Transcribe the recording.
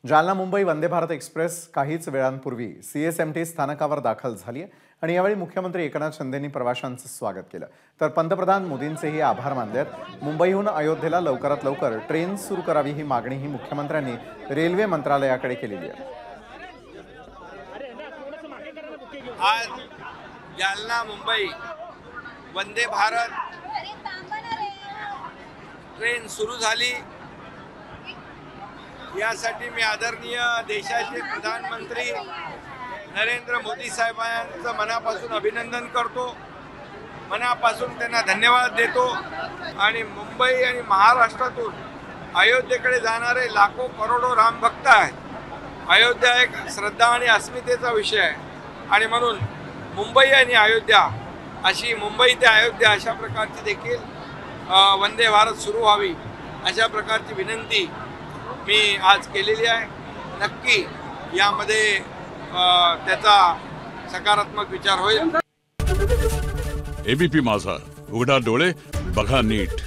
Jalna Mumbai Vande Bharat express काहीच वेळांपूर्वी CSMT स्थानकावर दाखल झाली आहे आणि यावेळी मुख्यमंत्री एकनाथ शिंदेंनी प्रवाशांचं स्वागत केलं। तर पंतप्रधान मोदींचेही आभार मानलेत। मुंबईहून अयोध्येला लवकरात लवकर ट्रेन सुरू करावी ही मागणीही मुख्यमंत्र्यांनी रेल्वे मंत्रालयाकडे केलेली आहे। आज जालना मुंबई वंदे भारत ट्रेन सुरू झाली, यासाठी मी आदरणीय देशाचे प्रधानमंत्री नरेंद्र मोदी साहेबांचं मनापासून अभिनंदन करतो, मनापासून त्यांना धन्यवाद देतो। आणि मुंबई आणि महाराष्ट्रातून अयोध्येकडे जाणारे लाखो करोडो रामभक्त आहेत। अयोध्या एक श्रद्धा आणि अस्मितेचा विषय आहे आणि म्हणून मुंबई आणि अयोध्या अशी मुंबई ते अयोध्या अशा प्रकारची देखील वंदे भारत सुरू व्हावी अशा प्रकारची विनंती मी आज केलेली आहे। नक्की यामध्ये त्याचा सकारात्मक विचार होईल। एबीपी माझा, उघडा डोळे बघा नीट।